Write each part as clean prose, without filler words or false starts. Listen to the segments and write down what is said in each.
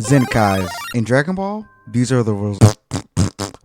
Zenkais. In Dragon Ball, these are the result.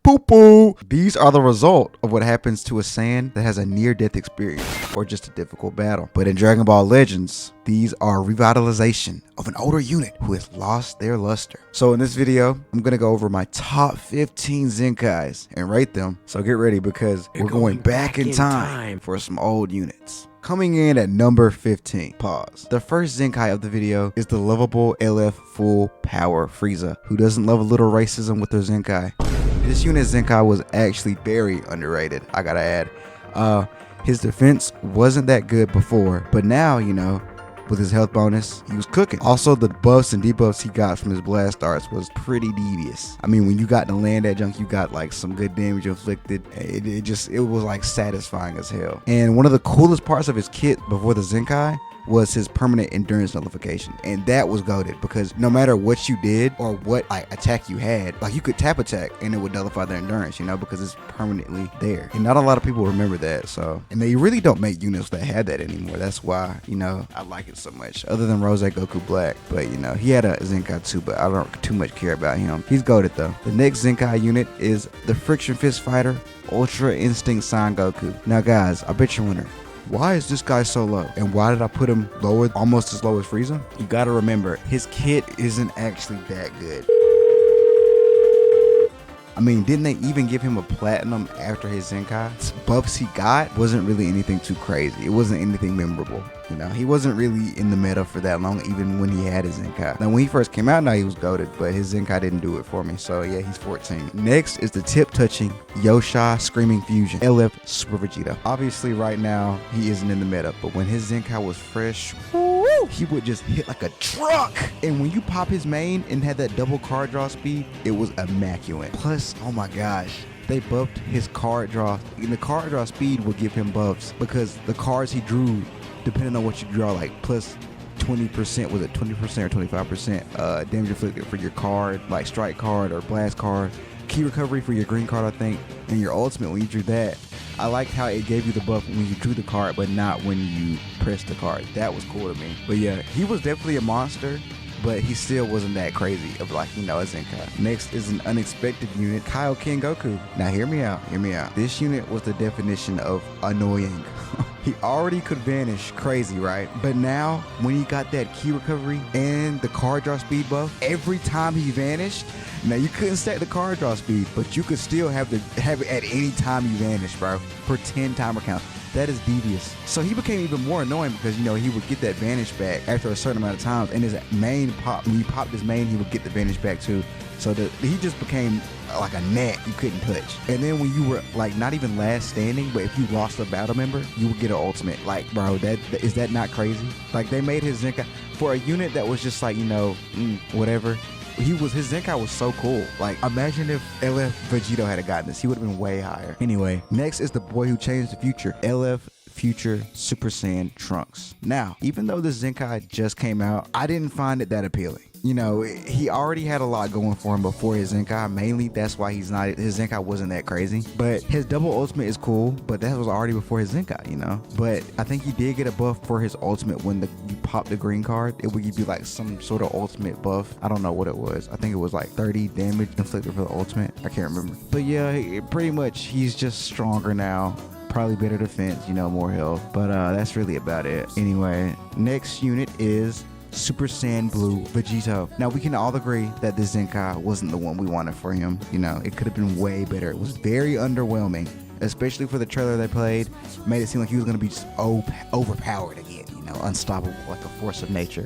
Poo-poo. These are the result of what happens to a Saiyan that has a near-death experience or just a difficult battle. But in Dragon Ball Legends, these are revitalization of an older unit who has lost their luster. So in this video, I'm gonna go over my top 15 Zenkais and rate them. So get ready because we're going back in time for some old units. Coming in at number 15, pause. The first Zenkai of the video is the lovable LF full power Frieza, who doesn't love a little racism with their Zenkai. This unit Zenkai was actually very underrated, I gotta add. His defense wasn't that good before, but now, you know, with his health bonus, he was cooking. Also, the buffs and debuffs he got from his blast arts was pretty devious. I mean, when you got to land that junk, you got like some good damage inflicted. It was like satisfying as hell. And one of the coolest parts of his kit before the Zenkai was his permanent endurance nullification, and that was goated because no matter what you did or what like attack you had, like you could tap attack and it would nullify their endurance, you know, because it's permanently there. And not a lot of people remember that. So, and they really don't make units that had that anymore. That's why, you know, I like it so much. Other than Rose Goku Black, but you know, he had a Zenkai too, but I don't too much care about him. He's goated though. The next Zenkai unit is the Friction Fist Fighter Ultra Instinct Sign Goku. Now guys, I bet you're wondering, why is this guy so low? And why did I put him lower, almost as low as Frieza? You gotta remember, his kit isn't actually that good. I mean, didn't they even give him a platinum after his Zenkai? The buffs he got wasn't really anything too crazy. It wasn't anything memorable. You know, he wasn't really in the meta for that long, even when he had his Zenkai. Now, when he first came out, now he was goated, but his Zenkai didn't do it for me. So yeah, he's 14. Next is the tip-touching Yoshai Screaming Fusion, LF Super Vegeta. Obviously, right now, he isn't in the meta, but when his Zenkai was fresh, he would just hit like a truck. And when you pop his main and had that double card draw speed, it was immaculate. Plus, oh my gosh, they buffed his card draw. And the card draw speed would give him buffs because the cards he drew, depending on what you draw, like plus 20%, was it 20% or 25% damage inflicted for your card, like strike card or blast card, key recovery for your green card, I think, and your ultimate when you drew that. I liked how it gave you the buff when you drew the card, but not when you pressed the card. That was cool to me. But yeah, he was definitely a monster, but he still wasn't that crazy of like, you know, a Zenkai. Next is an unexpected unit, Kaio-Ken Goku. Now hear me out, hear me out. This unit was the definition of annoying. He already could vanish crazy, right? But now, when he got that key recovery and the card draw speed buff, every time he vanished, now you couldn't stack the card draw speed, but you could still have it at any time you vanished, bro, for 10 timer counts. That is devious. So he became even more annoying because, you know, he would get that vanish back after a certain amount of times, and his main pop, when he popped his main, he would get the vanish back too. So he just became like a net you couldn't touch. And then when you were like not even last standing, but if you lost a battle member, you would get an ultimate. Like, bro, is that not crazy? Like, they made his Zenkai for a unit that was just like, you know, whatever. His Zenkai was so cool. Like, imagine if LF Vegeta had gotten this, he would have been way higher. Anyway, next is the boy who changed the future, LF Future Super Saiyan Trunks. Now, even though this Zenkai just came out, I didn't find it that appealing. You know, he already had a lot going for him before his Zenkai. Mainly, that's why his Zenkai wasn't that crazy. But his double ultimate is cool, but that was already before his Zenkai, you know? But I think he did get a buff for his ultimate when you pop the green card. It would give you like some sort of ultimate buff. I don't know what it was. I think it was like 30 damage inflicted for the ultimate. I can't remember. But yeah, pretty much he's just stronger now. Probably better defense, you know, more health. But that's really about it. Anyway, next unit is Super Saiyan Blue Vegeta. Now, we can all agree that this Zenkai wasn't the one we wanted for him. You know, it could have been way better. It was very underwhelming, especially for the trailer they played. Made it seem like he was going to be just overpowered again, you know, unstoppable, like a force of nature.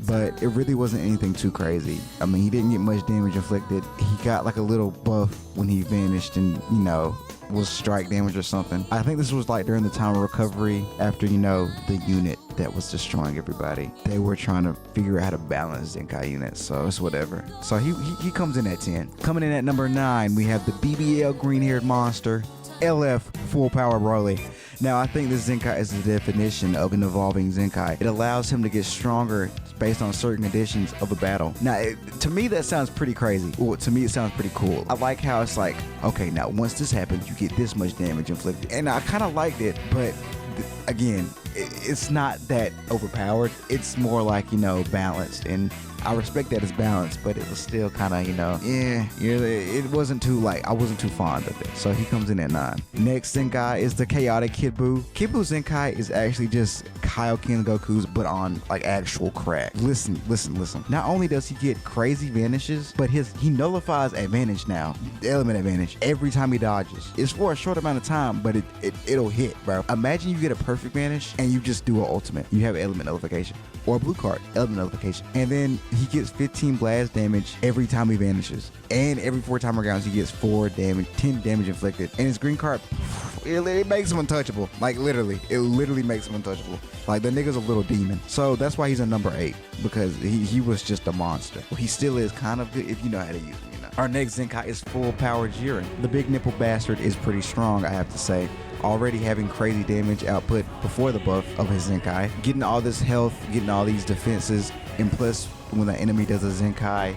But it really wasn't anything too crazy. I mean, he didn't get much damage inflicted. He got like a little buff when he vanished and, you know, was strike damage or something. I think this was like during the time of recovery after, you know, the unit that was destroying everybody. They were trying to figure out how to balance Zenkai units, so it's whatever. So he comes in at 10. Coming in at number 9, we have the BBL green-haired monster, LF Full Power Broly. Now, I think this Zenkai is the definition of an evolving Zenkai. It allows him to get stronger based on certain conditions of a battle. Now, to me, that sounds pretty crazy. Well, to me, it sounds pretty cool. I like how it's like, okay, now once this happens, you get this much damage inflicted. And I kind of liked it, but again, it's not that overpowered. It's more like, you know, balanced. And I respect that it's balanced, but it was still kind of, it wasn't too, I wasn't too fond of it. So he comes in at 9. Next Zenkai is the Chaotic Kid Buu. Kid Buu Zenkai is actually just Kaio-Ken Goku's, but on actual crack. Listen. Not only does he get crazy vanishes, but he nullifies advantage now, the element advantage, every time he dodges. It's for a short amount of time, but it'll hit, bro. Imagine you get a perfect vanish and you just do an ultimate. You have element nullification or a blue card, element nullification, and then he gets 15 blast damage every time he vanishes, and every 4 timer rounds he gets 10 damage inflicted, and his green card, it makes him untouchable. Like literally, it literally makes him untouchable. Like the nigga's a little demon. So that's why he's a number 8, because he was just a monster. Well, he still is kind of good if you know how to use him. Our next Zenkai is full power Jiren. The big nipple bastard is pretty strong, I have to say. Already having crazy damage output before the buff of his Zenkai, getting all this health, getting all these defenses, and plus when the enemy does a Zenkai,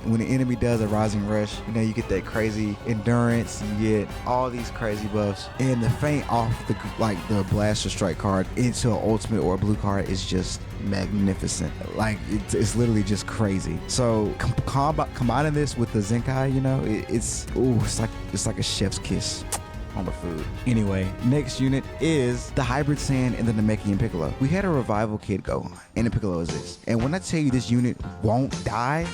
when the enemy does a rising rush, you get that crazy endurance, you get all these crazy buffs, and the feint off the blaster strike card into an ultimate or a blue card is just magnificent. Like it's literally just crazy. So combining this with the Zenkai, it's like a chef's kiss on the food. Anyway, next unit is the Hybrid Saiyan and the Namekian Piccolo. We had a Revival Kid Gohan, and the Piccolo is this. And when I tell you this unit won't die,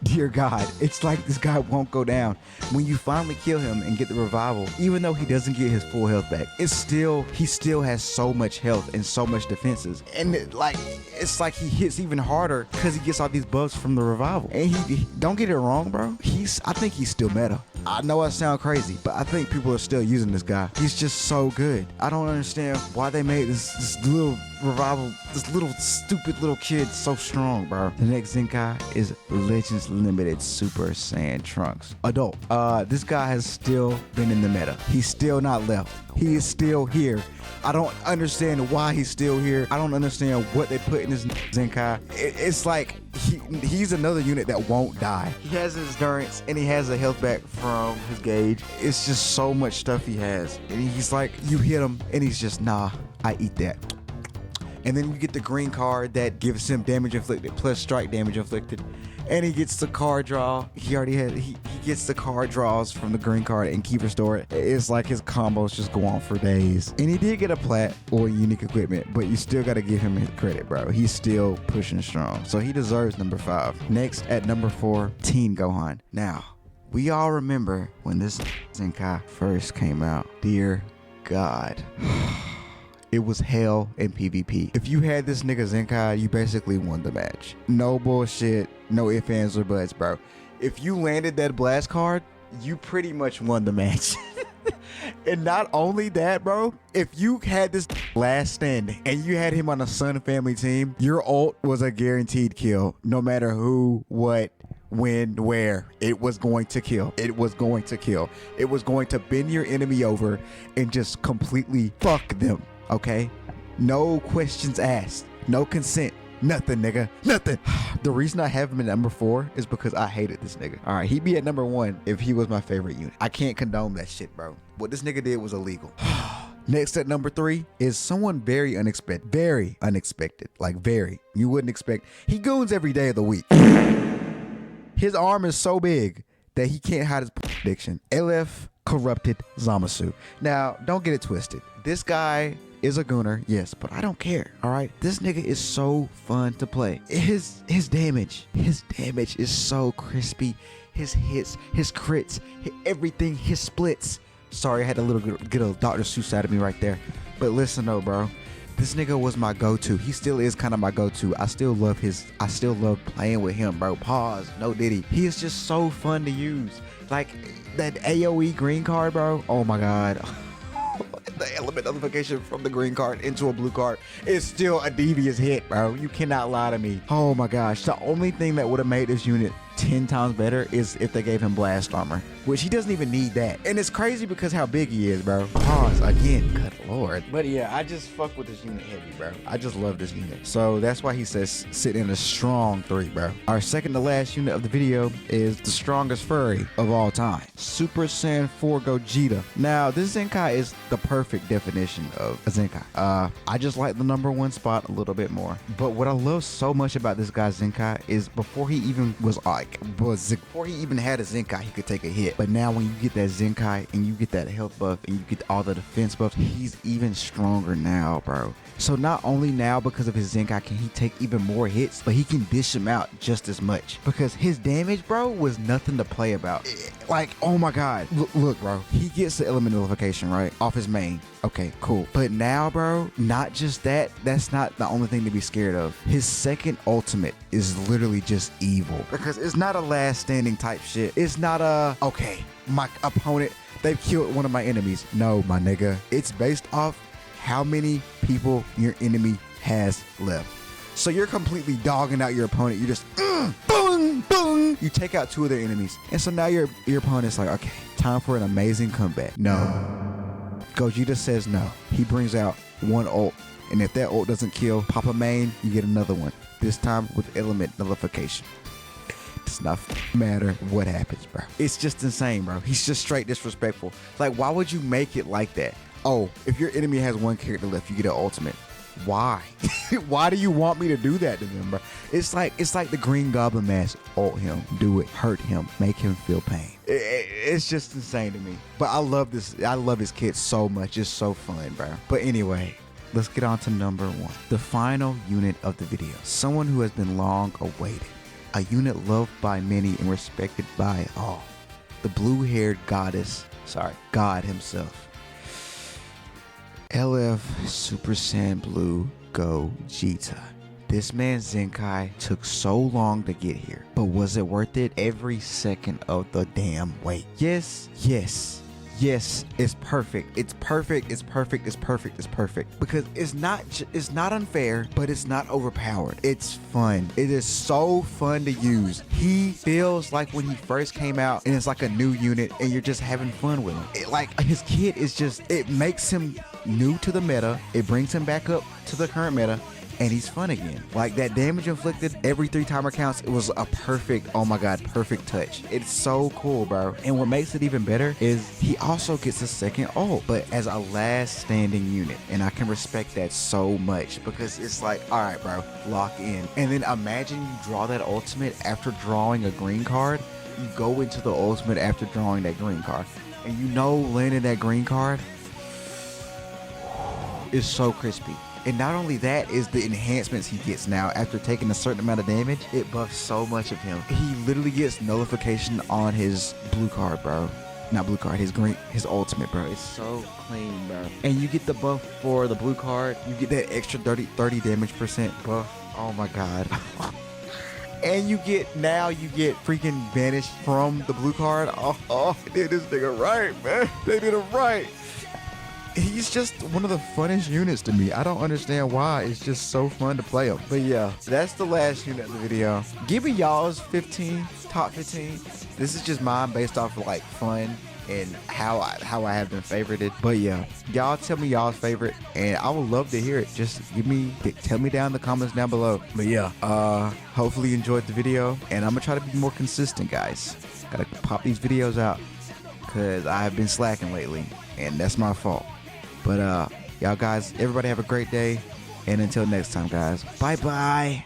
dear God, it's like this guy won't go down. When you finally kill him and get the revival, even though he doesn't get his full health back, he still has so much health and so much defenses. And it's like he hits even harder because he gets all these buffs from the revival. And he don't get it wrong, bro. I think he's still meta. I know I sound crazy, but I think people are still using this guy. He's just so good. I don't understand why they made this little revival, this little stupid little kid so strong, bro. The next Zenkai is Legends Limited Super Saiyan Trunks Adult. This guy has still been in the meta. He's still not left. He is still here. I don't understand why he's still here. I don't understand what they put in this Zenkai. It's like he's another unit that won't die. He has his endurance and he has the health back from his gauge. It's just so much stuff he has. And he's like, you hit him and he's just, nah, I eat that. And then you get the green card that gives him damage inflicted plus strike damage inflicted. And he gets the card draw. He gets the card draws from the green card and keep restored. It's like his combos just go on for days. And he did get a plat or unique equipment, but you still got to give him his credit, bro. He's still pushing strong. So he deserves number 5. Next at number 4, Teen Gohan. Now, we all remember when this Zenkai first came out. Dear God. It was hell in PvP. If you had this nigga Zenkai, you basically won the match. No bullshit, no ifs, ands, or buts, bro. If you landed that blast card, you pretty much won the match. And not only that, bro, if you had this last standing and you had him on a Sun Family team, your ult was a guaranteed kill. No matter who, what, when, where, it was going to kill. It was going to kill. It was going to bend your enemy over and just completely fuck them. Okay, no questions asked, no consent, nothing, nigga, nothing. The reason I have him at number 4 is because I hated this nigga. All right, he'd be at number 1 if he was my favorite unit. I can't condone that shit, bro. What this nigga did was illegal. Next at number 3 is someone very unexpected, like very. You wouldn't expect. He goons every day of the week. His arm is so big that he can't hide his addiction. LF Corrupted Zamasu. Now, don't get it twisted. This guy is a gooner, yes, but I don't care. All right, this nigga is so fun to play. His damage is so crispy. His hits, his crits, everything, his splits. Sorry, I had to get a Dr. Seuss out of me right there. But listen though, bro, this nigga was my go-to. He still is kind of my go-to. I still love playing with him, bro. Pause, no diddy. He is just so fun to use. Like that AoE green card, bro. Oh my God. The element nullification from the green card into a blue card is still a devious hit, bro. You cannot lie to me. Oh my gosh. The only thing that would have made this unit 10 times better is if they gave him blast armor, which he doesn't even need that. And it's crazy because how big he is, bro. Pause again. Cut Lord. But yeah, I just fuck with this unit heavy, bro. I just love this unit. So that's why he says sit in a strong 3, bro. Our second to last unit of the video is the strongest furry of all time, Super Saiyan 4 Gogeta. Now, this Zenkai is the perfect definition of a Zenkai. I just like the number 1 spot a little bit more. But what I love so much about this guy's Zenkai is before he even before he even had a Zenkai, he could take a hit. But now when you get that Zenkai and you get that health buff and you get all the defense buffs, he's even stronger now, bro. So not only now because of his Zenkai can he take even more hits, but he can dish him out just as much because his damage, bro, was nothing to play about. Like, oh my god, look, bro, he gets the element nullification right off his main. Okay, cool. But now, bro, not just that, that's not the only thing to be scared of. His second ultimate is literally just evil because it's not a last standing type shit. It's not a, okay, my opponent, they've killed one of my enemies. No, my nigga, it's based off how many people your enemy has left. So you're completely dogging out your opponent. You just boom, boom. You take out 2 of their enemies, and so now your opponent's like, okay, time for an amazing comeback. No, Gogeta says no. He brings out 1 ult, and if that ult doesn't kill Papa Main, you get another one. This time with element nullification. Does not matter what happens, bro. It's just insane, bro. He's just straight disrespectful. Like, why would you make it like that? Oh, if your enemy has 1 character left, you get an ultimate. Why? Why do you want me to do that to them, bro? It's like the Green Goblin mask. Ult him, do it, hurt him, make him feel pain. It's just insane to me. But I love this. I love his kit so much. It's so fun, bro. But anyway, let's get on to number 1. The final unit of the video. Someone who has been long awaited. A unit loved by many and respected by all. The blue-haired god himself. LF Super Saiyan Blue Gogeta. This man's Zenkai took so long to get here, but was it worth it? Every second of the damn wait. Yes, it's perfect. It's perfect. Because it's not unfair, but it's not overpowered. It's fun. It is so fun to use. He feels like when he first came out and it's like a new unit and you're just having fun with him. Like his kit is just, it makes him new to the meta. It brings him back up to the current meta. And he's fun again. Like that damage inflicted every 3 timer counts, it was a perfect, oh my god, perfect touch. It's so cool, bro. And what makes it even better is he also gets a second ult, but as a last standing unit. And I can respect that so much because it's like, all right, bro, lock in. And then imagine you draw that ultimate after drawing a green card. You go into the ultimate after drawing that green card. And you know landing that green card is so crispy. And not only that is the enhancements he gets now after taking a certain amount of damage, it buffs so much of him. He literally gets nullification on his blue card, bro. Not blue card, his ultimate, bro. It's so clean, bro. And you get the buff for the blue card. You get that extra 30 damage percent buff. Oh my god. And you get freaking banished from the blue card. Oh, they did this nigga right, man. They did it right. He's just one of the funnest units to me. I don't understand why. It's just so fun to play him. But yeah, that's the last unit of the video. Give me y'all's top 15. This is just mine based off of like fun and how I have been favorited. But yeah, y'all tell me y'all's favorite and I would love to hear it. Just tell me down in the comments down below. But yeah, hopefully you enjoyed the video and I'm gonna try to be more consistent, guys. Gotta pop these videos out because I have been slacking lately and that's my fault. But y'all guys, everybody have a great day. And until next time, guys, bye-bye.